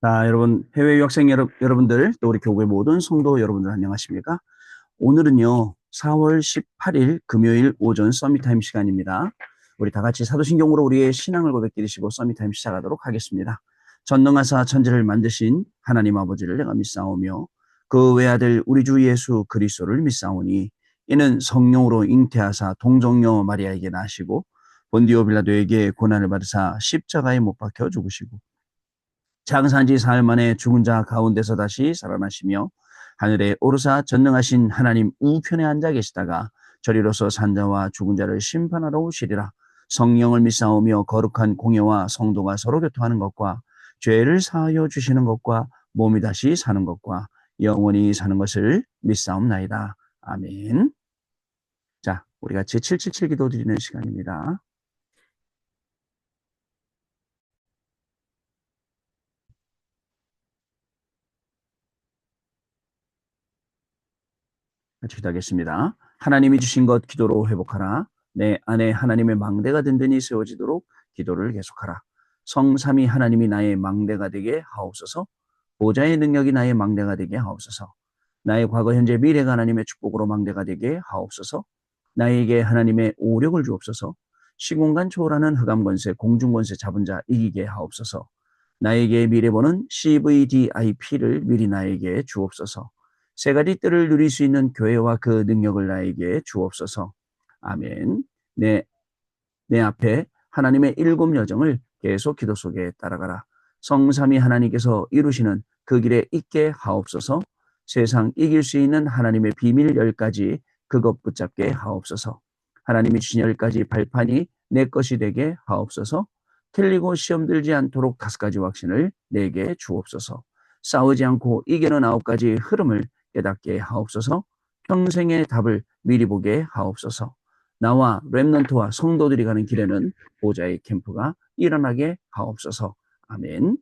자, 여러분, 해외 유학생 여러분들, 또 우리 교회 모든 성도 여러분들 안녕하십니까? 오늘은요, 4월 18일 금요일 오전 서밋타임 시간입니다. 우리 다 같이 사도신경으로 우리의 신앙을 고백드리시고 서밋타임 시작하도록 하겠습니다. 전능하사 천지를 만드신 하나님 아버지를 내가 믿사오며 그 외아들 우리 주 예수 그리스도를 믿사오니 이는 성령으로 잉태하사 동정녀 마리아에게 나시고 본디오 빌라도에게 고난을 받으사 십자가에 못 박혀 죽으시고 장사한 지 사흘 만에 죽은 자 가운데서 다시 살아나시며 하늘에 오르사 전능하신 하나님 우편에 앉아 계시다가 저리로서 산자와 죽은 자를 심판하러 오시리라. 성령을 믿사오며 거룩한 공예와 성도가 서로 교통하는 것과 죄를 사하여 주시는 것과 몸이 다시 사는 것과 영원히 사는 것을 믿사옵나이다. 아멘. 자, 우리 같이 777 기도 드리는 시간입니다. 같이 기도하겠습니다. 하나님이 주신 것 기도로 회복하라. 내 안에 하나님의 망대가 든든히 세워지도록 기도를 계속하라. 성삼위 하나님이 나의 망대가 되게 하옵소서. 보좌의 능력이 나의 망대가 되게 하옵소서. 나의 과거 현재 미래가 하나님의 축복으로 망대가 되게 하옵소서. 나에게 하나님의 오력을 주옵소서. 시공간 초월하는 흑암 권세 공중 권세 잡은 자 이기게 하옵소서. 나에게 미래 보는 CVDIP를 미리 나에게 주옵소서. 세 가지 뜰을 누릴 수 있는 교회와 그 능력을 나에게 주옵소서. 아멘. 내 앞에 하나님의 일곱 여정을 계속 기도 속에 따라가라. 성삼위 하나님께서 이루시는 그 길에 있게 하옵소서. 세상 이길 수 있는 하나님의 비밀 10가지 그것 붙잡게 하옵소서. 하나님이 주신 10가지 발판이 내 것이 되게 하옵소서. 틀리고 시험 들지 않도록 5가지 확신을 내게 주옵소서. 싸우지 않고 이기는 9가지 흐름을 깨닫게 하옵소서. 평생의 답을 미리 보게 하옵소서. 나와 렘넌트와 성도들이 가는 길에는 보좌의 캠프가 일어나게 하옵소서. 아멘.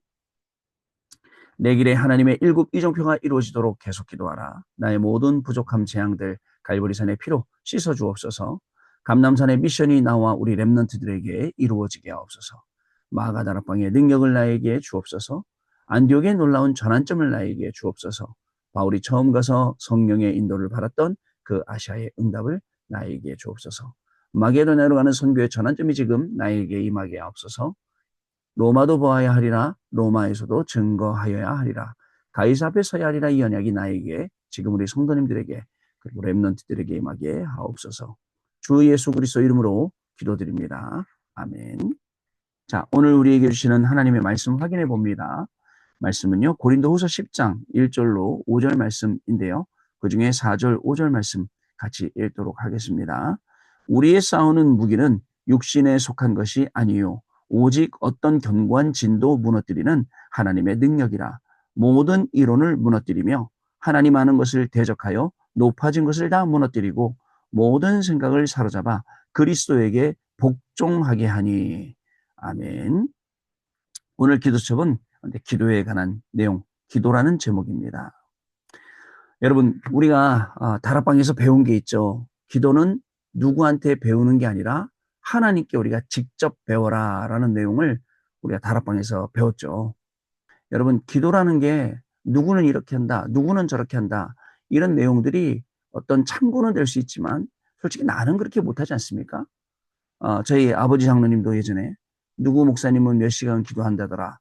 내 길에 하나님의 일곱 이정표가 이루어지도록 계속 기도하라. 나의 모든 부족함 재앙들 갈보리산의 피로 씻어 주옵소서. 감남산의 미션이 나와 우리 렘넌트들에게 이루어지게 하옵소서. 마가다락방의 능력을 나에게 주옵소서. 안디옥의 놀라운 전환점을 나에게 주옵소서. 바울이 처음 가서 성령의 인도를 받았던 그 아시아의 응답을 나에게 주옵소서. 마게도냐로 가는 선교의 전환점이 지금 나에게 임하게 하옵소서. 로마도 보아야 하리라. 로마에서도 증거하여야 하리라. 가이사 앞에 서야 하리라. 이 언약이 나에게 지금 우리 성도님들에게 그리고 렘넌트들에게 임하게 하옵소서. 주 예수 그리스도 이름으로 기도드립니다. 아멘. 자, 오늘 우리에게 주시는 하나님의 말씀 확인해 봅니다. 말씀은요, 고린도후서 10장 1절로 5절 말씀인데요. 그 중에 4절, 5절 말씀 같이 읽도록 하겠습니다. 우리의 싸우는 무기는 육신에 속한 것이 아니요 오직 어떤 견고한 진도 무너뜨리는 하나님의 능력이라. 모든 이론을 무너뜨리며 하나님 아는 것을 대적하여 높아진 것을 다 무너뜨리고 모든 생각을 사로잡아 그리스도에게 복종하게 하니. 아멘. 오늘 기도첩은 기도에 관한 내용, 기도라는 제목입니다. 여러분, 우리가 다락방에서 배운 게 있죠. 기도는 누구한테 배우는 게 아니라 하나님께 우리가 직접 배워라 라는 내용을 우리가 다락방에서 배웠죠. 여러분, 기도라는 게 누구는 이렇게 한다, 누구는 저렇게 한다, 이런 내용들이 어떤 참고는 될 수 있지만 솔직히 나는 그렇게 못하지 않습니까? 저희 아버지 장로님도 예전에 누구 목사님은 몇 시간 기도한다더라.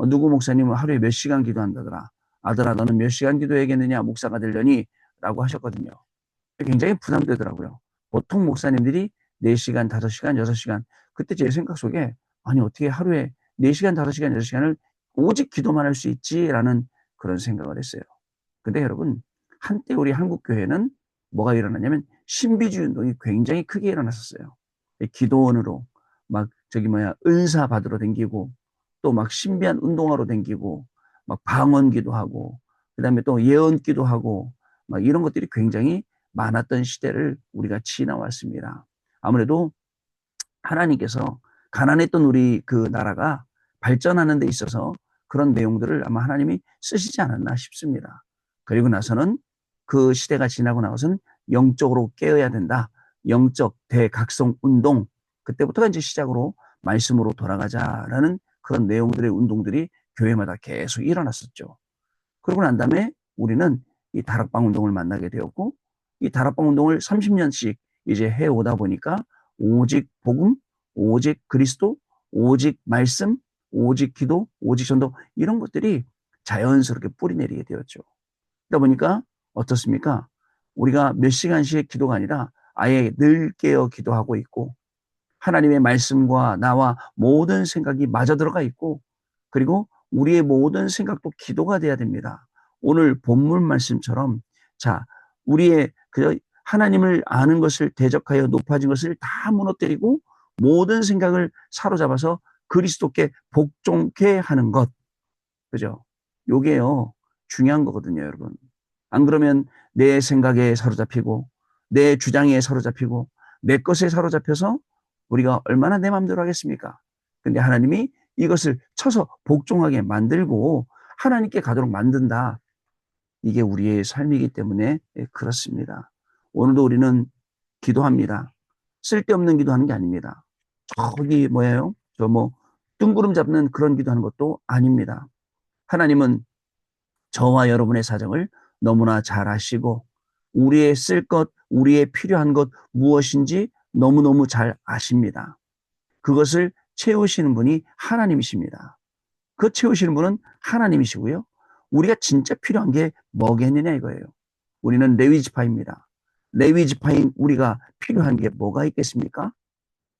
누구 목사님은 하루에 몇 시간 기도한다더라. 아들아, 너는 몇 시간 기도해야겠느냐, 목사가 되려니? 라고 하셨거든요. 굉장히 부담되더라고요. 보통 목사님들이 4시간, 5시간, 6시간. 그때 제 생각 속에, 아니, 어떻게 하루에 4시간, 5시간, 6시간을 오직 기도만 할 수 있지라는 그런 생각을 했어요. 근데 여러분, 한때 우리 한국교회는 뭐가 일어나냐면 신비주의 운동이 굉장히 크게 일어났었어요. 기도원으로 막 은사 받으러 댕기고 또 막 신비한 운동하러 댕기고 막 방언기도 하고 그다음에 또 예언기도 하고 막 이런 것들이 굉장히 많았던 시대를 우리가 지나왔습니다. 아무래도 하나님께서 가난했던 우리 그 나라가 발전하는 데 있어서 그런 내용들을 아마 하나님이 쓰시지 않았나 싶습니다. 그리고 나서는 그 시대가 지나고 나서는 영적으로 깨어야 된다. 영적 대각성 운동. 그때부터가 이제 시작으로 말씀으로 돌아가자라는 그런 내용들의 운동들이 교회마다 계속 일어났었죠. 그러고 난 다음에 우리는 이 다락방 운동을 만나게 되었고, 이 다락방 운동을 30년씩 이제 해오다 보니까 오직 복음, 오직 그리스도, 오직 말씀, 오직 기도, 오직 전도, 이런 것들이 자연스럽게 뿌리내리게 되었죠. 그러다 보니까 어떻습니까? 우리가 몇 시간씩 기도가 아니라 아예 늘 깨어 기도하고 있고, 하나님의 말씀과 나와 모든 생각이 맞아 들어가 있고, 그리고 우리의 모든 생각도 기도가 돼야 됩니다. 오늘 본문 말씀처럼, 자, 우리의 그 하나님을 아는 것을 대적하여 높아진 것을 다 무너뜨리고 모든 생각을 사로잡아서 그리스도께 복종케 하는 것. 그죠? 요게요, 중요한 거거든요, 여러분. 안 그러면 내 생각에 사로잡히고, 내 주장에 사로잡히고, 내 것에 사로잡혀서 우리가 얼마나 내 마음대로 하겠습니까? 근데 하나님이 이것을 쳐서 복종하게 만들고 하나님께 가도록 만든다. 이게 우리의 삶이기 때문에 그렇습니다. 오늘도 우리는 기도합니다. 쓸데없는 기도하는 게 아닙니다. 저기 뭐예요? 저 뭐 뜬구름 잡는 그런 기도하는 것도 아닙니다. 하나님은 저와 여러분의 사정을 너무나 잘 아시고 우리의 쓸 것, 우리의 필요한 것 무엇인지 너무너무 잘 아십니다. 그것을 채우시는 분이 하나님이십니다. 그 채우시는 분은 하나님이시고요. 우리가 진짜 필요한 게 뭐겠느냐 이거예요. 우리는 레위 지파입니다. 레위 지파인 우리가 필요한 게 뭐가 있겠습니까?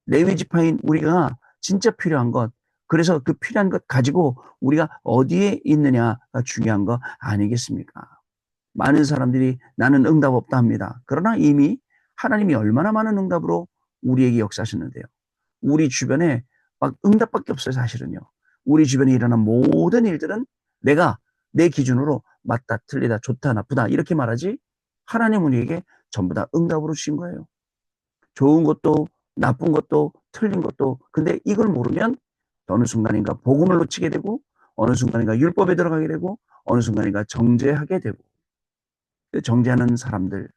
레위 지파인 우리가 진짜 필요한 것, 그래서 그 필요한 것 가지고 우리가 어디에 있느냐가 중요한 거 아니겠습니까? 많은 사람들이 나는 응답 없다 합니다. 그러나 이미 하나님이 얼마나 많은 응답으로 우리에게 역사하셨는데요. 우리 주변에 막 응답밖에 없어요, 사실은요. 우리 주변에 일어난 모든 일들은 내가 내 기준으로 맞다, 틀리다, 좋다, 나쁘다 이렇게 말하지, 하나님 우리에게 전부 다 응답으로 주신 거예요. 좋은 것도 나쁜 것도 틀린 것도. 근데 이걸 모르면 어느 순간인가 복음을 놓치게 되고, 어느 순간인가 율법에 들어가게 되고, 어느 순간인가 정죄하게 되고, 정죄하는 사람들,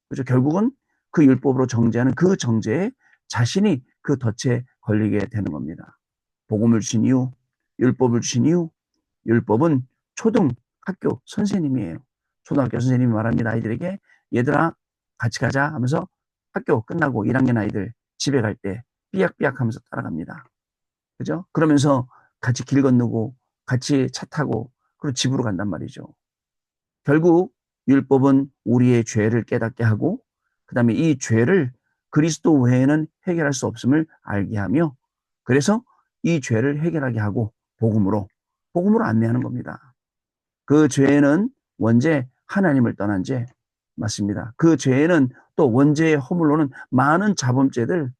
그죠? 결국은 그 율법으로 정죄하는 그 정죄에 자신이 그 덫에 걸리게 되는 겁니다. 복음을 주신 이유, 율법을 주신 이유, 율법은 초등 학교 선생님이에요. 초등학교 선생님이 말합니다. 아이들에게 얘들아 같이 가자 하면서 학교 끝나고 1학년 아이들 집에 갈 때 삐약삐약 하면서 따라갑니다. 그죠? 그러면서 같이 길 건너고 같이 차 타고 그리고 집으로 간단 말이죠. 결국 율법은 우리의 죄를 깨닫게 하고 그다음에 이 죄를 그리스도 외에는 해결할 수 없음을 알게 하며, 그래서 이 죄를 해결하게 하고 복음으로 안내하는 겁니다. 그 죄는 원죄 하나님을 떠난 죄 맞습니다. 그 죄는 또 원죄의 허물로는 많은 자범죄들,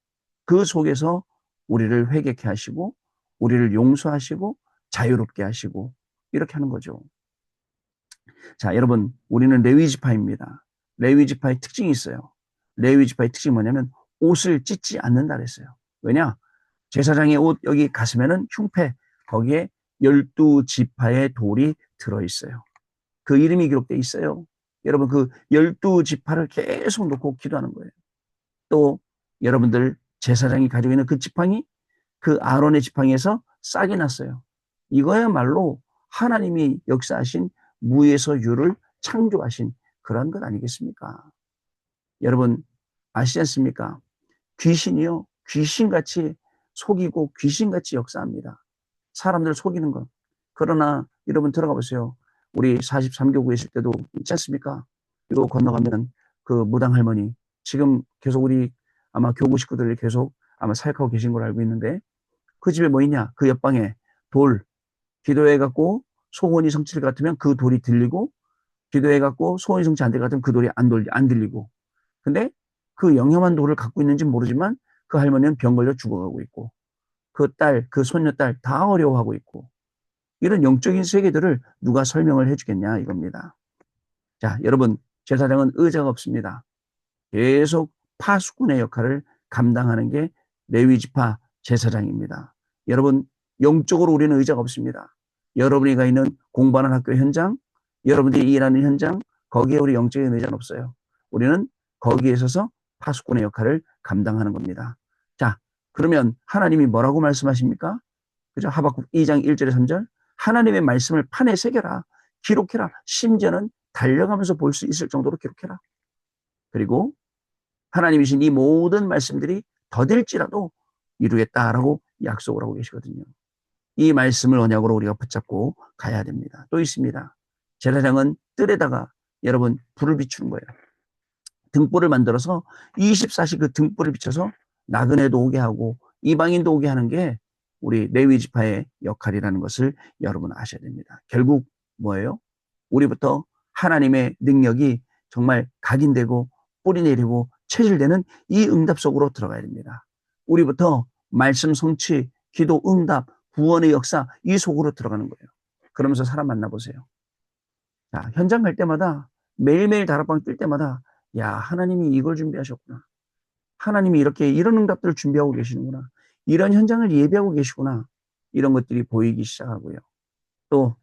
그 속에서 우리를 회개케 하시고 우리를 용서하시고 자유롭게 하시고 이렇게 하는 거죠. 자, 여러분, 우리는 레위 지파입니다. 레위 지파의 특징이 있어요. 레위 지파의 특징이 뭐냐면 옷을 찢지 않는다 그랬어요. 왜냐? 제사장의 옷 여기 가슴에는 흉패, 거기에 12지파의 돌이 들어있어요. 그 이름이 기록되어 있어요. 여러분, 그 12지파를 계속 놓고 기도하는 거예요. 또 여러분들 제사장이 가지고 있는 그 지팡이, 그 아론의 지팡이에서 싹이 났어요. 이거야말로 하나님이 역사하신 무에서 유를 창조하신 그런 것 아니겠습니까? 여러분 아시지 않습니까? 귀신이요, 귀신같이 속이고 귀신같이 역사합니다. 사람들을 속이는 것. 그러나 여러분 들어가 보세요. 우리 43교구에 있을 때도 있지 않습니까? 이거 건너가면 그 무당 할머니, 지금 계속 우리 아마 교구 식구들이 계속 아마 사역하고 계신 걸 알고 있는데, 그 집에 뭐 있냐? 그 옆방에 돌, 기도해갖고 소원이 성취될 것 같으면 그 돌이 들리고, 기도해갖고 소원이 성취 안 될 것 같으면 그 돌이 안 들리고. 근데 그 영험한 돌을 갖고 있는지 모르지만 그 할머니는 병 걸려 죽어가고 있고, 그 딸, 그 손녀딸 다 어려워하고 있고, 이런 영적인 세계들을 누가 설명을 해주겠냐 이겁니다. 자, 여러분, 제사장은 의자가 없습니다. 계속 파수꾼의 역할을 감당하는 게 레위지파 제사장입니다. 여러분, 영적으로 우리는 의자가 없습니다. 여러분이 가 있는 공부하는 학교 현장, 여러분들이 일하는 현장, 거기에 우리 영적인 의자는 없어요. 우리는 거기에 있어서 파수꾼의 역할을 감당하는 겁니다. 자, 그러면 하나님이 뭐라고 말씀하십니까? 그죠? 하박국 2장 1절에 3절. 하나님의 말씀을 판에 새겨라. 기록해라. 심지어는 달려가면서 볼 수 있을 정도로 기록해라. 그리고 하나님이신 이 모든 말씀들이 더딜지라도 이루겠다라고 약속을 하고 계시거든요. 이 말씀을 언약으로 우리가 붙잡고 가야 됩니다. 또 있습니다. 제사장은 뜰에다가 여러분 불을 비추는 거예요. 등불을 만들어서 24시 그 등불을 비춰서 나그네도 오게 하고 이방인도 오게 하는 게 우리 레위 지파의 역할이라는 것을 여러분 아셔야 됩니다. 결국 뭐예요? 우리부터 하나님의 능력이 정말 각인되고 뿌리 내리고 체질되는 이 응답 속으로 들어가야 됩니다. 우리부터 말씀 성취, 기도 응답, 구원의 역사 이 속으로 들어가는 거예요. 그러면서 사람 만나보세요. 자, 현장 갈 때마다 매일매일 다락방 뜰 때마다 야, 하나님이 이걸 준비하셨구나. 하나님이 이렇게 이런 응답들을 준비하고 계시는구나. 이런 현장을 예비하고 계시구나. 이런 것들이 보이기 시작하고요. 또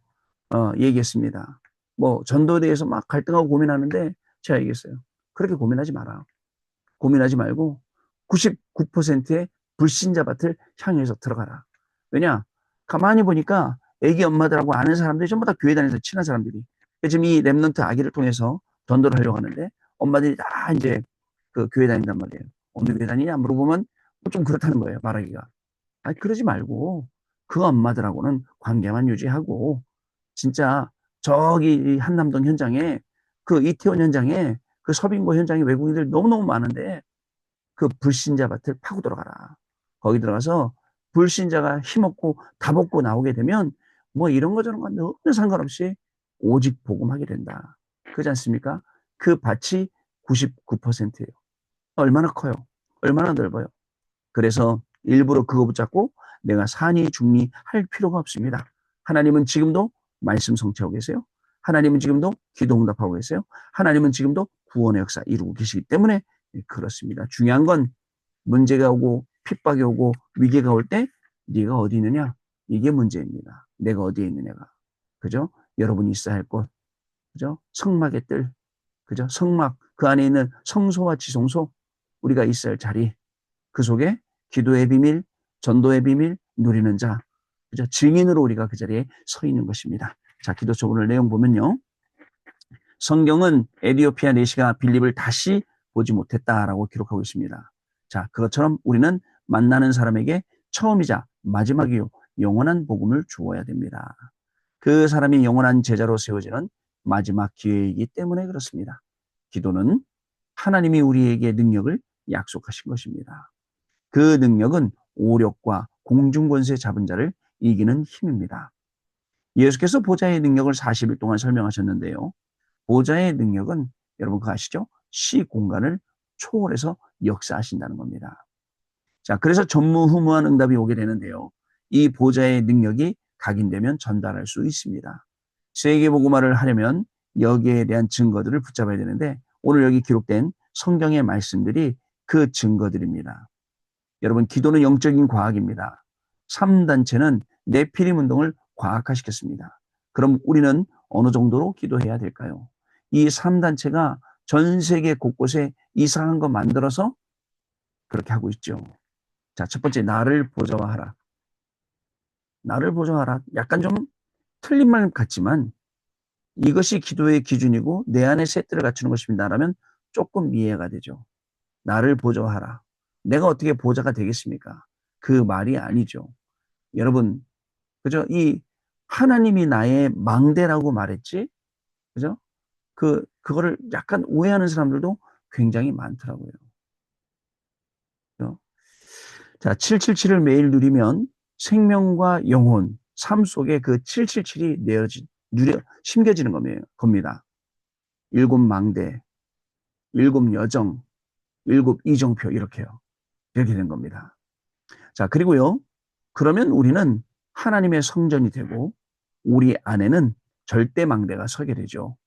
얘기했습니다. 뭐 전도에 대해서 막 갈등하고 고민하는데 제가 얘기했어요. 그렇게 고민하지 마라. 고민하지 말고 99%의 불신자 밭을 향해서 들어가라. 왜냐? 가만히 보니까 애기 엄마들하고 아는 사람들이 전부 다 교회 다니면서 친한 사람들이. 지금 이 랩넌트 아기를 통해서 전도를 하려고 하는데 엄마들이 다 이제 그 교회 다닌단 말이에요. 어느 교회 다니냐 물어보면 좀 그렇다는 거예요. 말하기가. 아니 그러지 말고 그 엄마들하고는 관계만 유지하고 진짜 저기 한남동 현장에 그 이태원 현장에 그 서빙고 현장에 외국인들 너무너무 많은데 그 불신자 밭을 파고 들어가라. 거기 들어가서 불신자가 힘없고 답없고 나오게 되면 뭐 이런 거 저런 거 너무 상관없이 오직 복음하게 된다. 그렇지 않습니까? 그 밭이 99%예요. 얼마나 커요? 얼마나 넓어요? 그래서 일부러 그거 붙잡고 내가 산이 중리 할 필요가 없습니다. 하나님은 지금도 말씀 성취하고 계세요. 하나님은 지금도 기도 응답하고 계세요. 하나님은 지금도 구원의 역사 이루고 계시기 때문에 그렇습니다. 중요한 건 문제가 오고 핍박이 오고 위기가 올 때 네가 어디 있느냐? 이게 문제입니다. 내가 어디에 있느냐가. 그죠? 여러분이 있어야 할 곳. 그죠? 성막의 뜰. 그죠? 성막 그 안에 있는 성소와 지성소 우리가 있어야 할 자리. 그 속에 기도의 비밀, 전도의 비밀 누리는 자. 그죠? 증인으로 우리가 그 자리에 서 있는 것입니다. 자, 기도처 오늘 내용 보면요. 성경은 에디오피아 내시가 빌립을 다시 보지 못했다라고 기록하고 있습니다. 자, 그것처럼 우리는 만나는 사람에게 처음이자 마지막이요 영원한 복음을 주어야 됩니다. 그 사람이 영원한 제자로 세워지는 마지막 기회이기 때문에 그렇습니다. 기도는 하나님이 우리에게 능력을 약속하신 것입니다. 그 능력은 오력과 공중권세 잡은 자를 이기는 힘입니다. 예수께서 보좌의 능력을 40일 동안 설명하셨는데요. 보좌의 능력은 여러분 그거 아시죠? 시공간을 초월해서 역사하신다는 겁니다. 자, 그래서 전무후무한 응답이 오게 되는데요. 이 보좌의 능력이 각인되면 전달할 수 있습니다. 세계복음화를 하려면 여기에 대한 증거들을 붙잡아야 되는데 오늘 여기 기록된 성경의 말씀들이 그 증거들입니다. 여러분 기도는 영적인 과학입니다. 3단체는 네피림 운동을 과학화시켰습니다. 그럼 우리는 어느 정도로 기도해야 될까요? 이 3단체가 전 세계 곳곳에 이상한 거 만들어서 그렇게 하고 있죠. 자, 첫 번째 나를 보좌화하라. 나를 보좌하라. 약간 좀 틀린 말 같지만 이것이 기도의 기준이고 내 안에 셋들을 갖추는 것입니다라면 조금 이해가 되죠. 나를 보좌하라. 내가 어떻게 보좌가 되겠습니까? 그 말이 아니죠. 여러분, 그죠? 이 하나님이 나의 망대라고 말했지, 그죠? 그거를 약간 오해하는 사람들도 굉장히 많더라고요. 그죠? 자, 777을 매일 누리면 생명과 영혼, 삶 속에 그 777이 심겨지는 겁니다. 7 망대, 7 여정, 7 이정표, 이렇게요. 이렇게 된 겁니다. 자, 그리고요. 그러면 우리는 하나님의 성전이 되고 우리 안에는 절대 망대가 서게 되죠.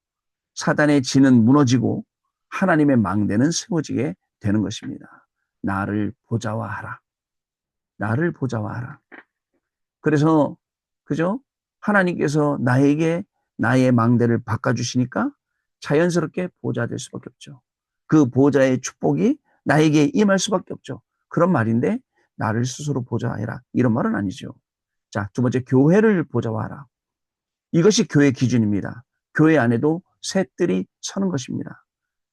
사단의 진은 무너지고 하나님의 망대는 세워지게 되는 것입니다. 나를 보좌화하라. 나를 보좌화하라. 그래서 그죠? 하나님께서 나에게 나의 망대를 바꿔주시니까 자연스럽게 보좌 될 수밖에 없죠. 그 보좌의 축복이 나에게 임할 수밖에 없죠. 그런 말인데 나를 스스로 보좌해라. 이런 말은 아니죠. 자, 두 번째 교회를 보좌화하라. 이것이 교회 기준입니다. 교회 안에도 새 뜰이 서는 것입니다.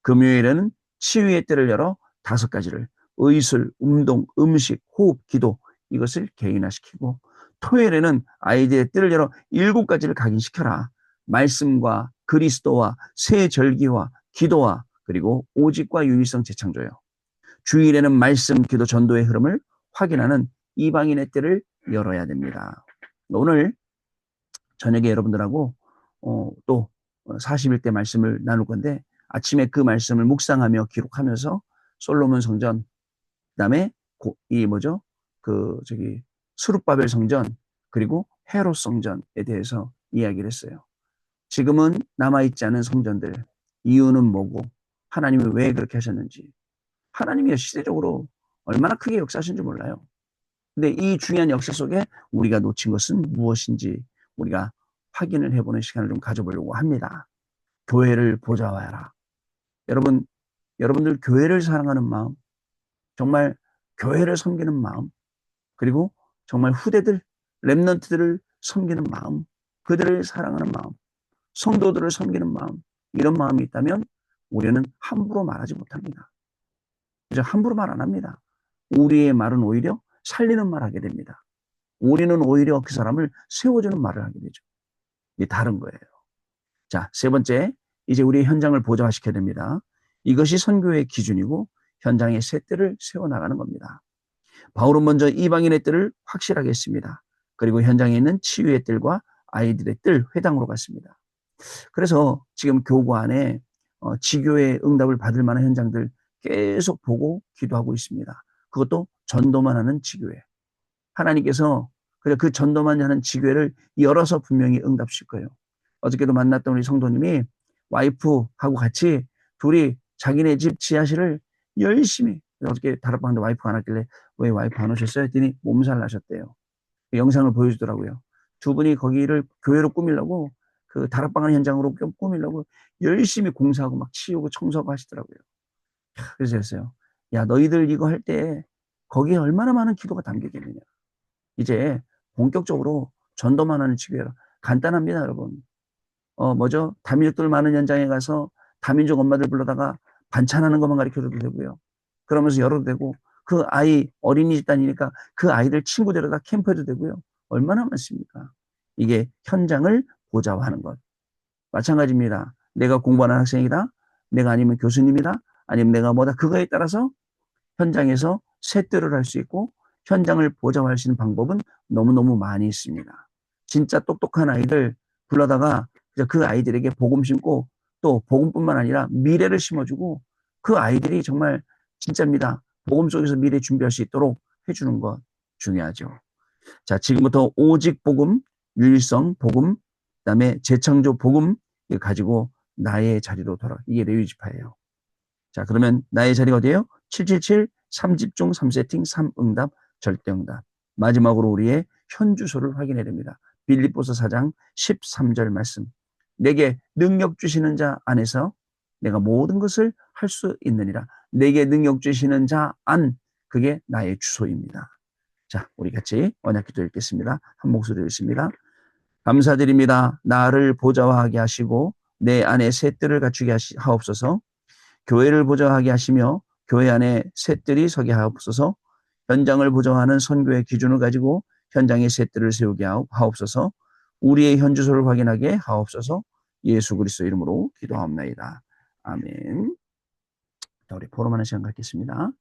금요일에는 치유의 뜰을 열어 5가지를 의술, 운동, 음식, 호흡, 기도 이것을 개인화시키고 토요일에는 아이들의 뜰을 열어 7가지를 각인시켜라. 말씀과 그리스도와 새 절기와 기도와 그리고 오직과 유일성 재창조요. 주일에는 말씀, 기도, 전도의 흐름을 확인하는 이방인의 뜰을 열어야 됩니다. 오늘 저녁에 여러분들하고 또 41대 말씀을 나눌 건데 아침에 그 말씀을 묵상하며 기록하면서 솔로몬 성전, 그다음에 스룹바벨 성전, 그리고 헤롯 성전에 대해서 이야기를 했어요. 지금은 남아있지 않은 성전들, 이유는 뭐고 하나님이 왜 그렇게 하셨는지, 하나님이 시대적으로 얼마나 크게 역사하신지 몰라요. 근데 이 중요한 역사 속에 우리가 놓친 것은 무엇인지 우리가 확인을 해보는 시간을 좀 가져보려고 합니다. 교회를 보좌하여라. 여러분들 교회를 사랑하는 마음, 정말 교회를 섬기는 마음, 그리고 정말 후대들, 렘넌트들을 섬기는 마음, 그들을 사랑하는 마음, 성도들을 섬기는 마음, 이런 마음이 있다면 우리는 함부로 말하지 못합니다. 그래서 함부로 말 안 합니다. 우리의 말은 오히려 살리는 말 하게 됩니다. 우리는 오히려 그 사람을 세워주는 말을 하게 되죠. 이게 다른 거예요. 자, 세 번째, 이제 우리의 현장을 보좌화시켜야 됩니다. 이것이 선교의 기준이고 현장의 새 뜰을 세워나가는 겁니다. 바울은 먼저 이방인의 뜰을 확실하게 했습니다. 그리고 현장에 있는 치유의 뜰과 아이들의 뜰, 회당으로 갔습니다. 그래서 지금 교구 안에 지교의 응답을 받을 만한 현장들 계속 보고 기도하고 있습니다. 그것도 전도만 하는 지교회. 하나님께서 그 전도만 하는 지교회를 열어서 분명히 응답 주실 거예요. 어저께도 만났던 우리 성도님이 와이프하고 같이 둘이 자기네 집 지하실을 열심히, 어저께 다락방인데 와이프가 안 왔길래 왜 와이프 안 오셨어요? 했더니 몸살 나셨대요. 영상을 보여주더라고요. 두 분이 거기를 교회로 꾸미려고 그 다락방 하는 현장으로 꾸미려고 열심히 공사하고 막 치우고 청소하고 하시더라고요. 그래서 했어요. 야, 너희들 이거 할 때 거기에 얼마나 많은 기도가 담겨있겠느냐. 이제 본격적으로 전도만 하는 지교회라. 간단합니다, 여러분. 다민족들 많은 현장에 가서 다민족 엄마들 불러다가 반찬하는 것만 가르쳐줘도 되고요. 그러면서 열어도 되고, 그 아이 어린이집 다니니까 그 아이들 친구 데려다 캠프해도 되고요. 얼마나 많습니까? 이게 현장을 보좌화하는 것. 마찬가지입니다. 내가 공부하는 학생이다. 내가 아니면 교수님이다. 아니면 내가 뭐다. 그거에 따라서 현장에서 셋들을 할 수 있고 현장을 보좌할 수 있는 방법은 너무너무 많이 있습니다. 진짜 똑똑한 아이들 불러다가 그 아이들에게 복음 심고 또 복음뿐만 아니라 미래를 심어주고 그 아이들이 정말 진짜입니다. 복음 속에서 미래 준비할 수 있도록 해주는 것 중요하죠. 자, 지금부터 오직 복음, 유일성 복음, 그다음에 재창조 복음 가지고 나의 자리로 돌아. 이게 레위지파예요. 자, 그러면 나의 자리가 어디예요? 777, 3집중, 3세팅, 3응답, 절대응답. 마지막으로 우리의 현주소를 확인해야 됩니다. 빌립보서 4장 13절 말씀. 내게 능력 주시는 자 안에서 내가 모든 것을 할 수 있느니라. 내게 능력 주시는 자 안, 그게 나의 주소입니다. 자, 우리 같이 언약기도 읽겠습니다. 한 목소리로 읽습니다. 감사드립니다. 나를 보좌화하게 하시고 내 안에 새 뜰을 갖추게 하옵소서. 교회를 보좌하게 하시며 교회 안에 새 뜰이 서게 하옵소서. 현장을 보좌하는 선교의 기준을 가지고 현장에 새 뜰을 세우게 하옵소서. 우리의 현주소를 확인하게 하옵소서. 예수 그리스도 이름으로 기도하옵나이다. 아멘. 자, 우리 포럼하는 시간 갖겠습니다.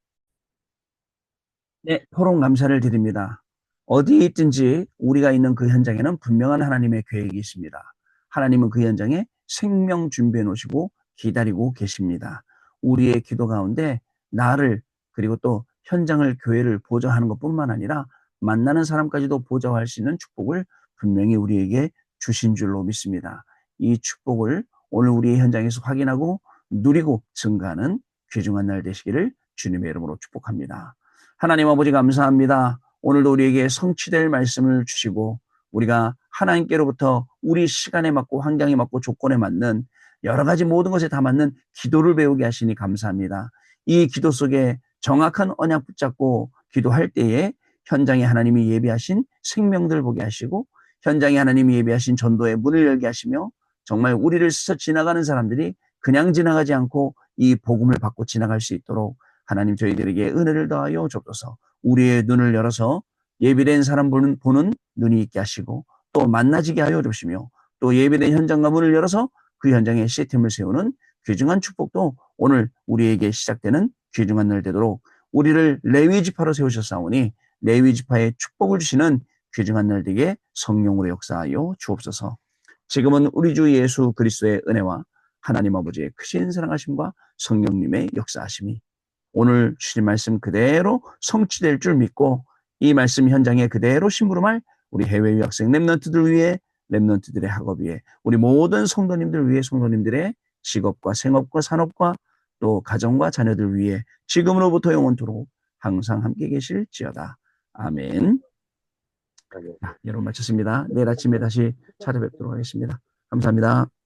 네, 포럼 감사를 드립니다. 어디에 있든지 우리가 있는 그 현장에는 분명한 하나님의 계획이 있습니다. 하나님은 그 현장에 생명 준비해 놓으시고 기다리고 계십니다. 우리의 기도 가운데 나를 그리고 또 현장을 교회를 보좌하는 것뿐만 아니라 만나는 사람까지도 보좌할 수 있는 축복을 분명히 우리에게 주신 줄로 믿습니다. 이 축복을 오늘 우리의 현장에서 확인하고 누리고 증가하는 귀중한 날 되시기를 주님의 이름으로 축복합니다. 하나님 아버지 감사합니다. 오늘도 우리에게 성취될 말씀을 주시고 우리가 하나님께로부터 우리 시간에 맞고 환경에 맞고 조건에 맞는 여러 가지 모든 것에 다 맞는 기도를 배우게 하시니 감사합니다. 이 기도 속에 정확한 언약 붙잡고 기도할 때에 현장에 하나님이 예비하신 생명들 보게 하시고 현장에 하나님이 예비하신 전도의 문을 열게 하시며 정말 우리를 스쳐 지나가는 사람들이 그냥 지나가지 않고 이 복음을 받고 지나갈 수 있도록 하나님 저희들에게 은혜를 더하여 주옵소서. 우리의 눈을 열어서 예비된 사람 보는 눈이 있게 하시고 또 만나지게 하여 주시며 또 예비된 현장과 문을 열어서 그 현장에 시스템을 세우는 귀중한 축복도 오늘 우리에게 시작되는 귀중한 날 되도록 우리를 레위 지파로 세우셨사오니 레위 지파의 축복을 주시는 귀중한 날 되게 성령으로 역사하여 주옵소서. 지금은 우리 주 예수 그리스도의 은혜와 하나님 아버지의 크신 사랑하심과 성령님의 역사하심이 오늘 주신 말씀 그대로 성취될 줄 믿고 이 말씀 현장에 그대로 심부름할 우리 해외 유학생 랩런트들 위해 랩런트들의 학업 위해 우리 모든 성도님들 위해 성도님들의 직업과 생업과 산업과 또 가정과 자녀들 위해 지금으로부터 영원토록 항상 함께 계실지어다. 아멘. 여러분 마쳤습니다. 내일 아침에 다시 찾아뵙도록 하겠습니다. 감사합니다.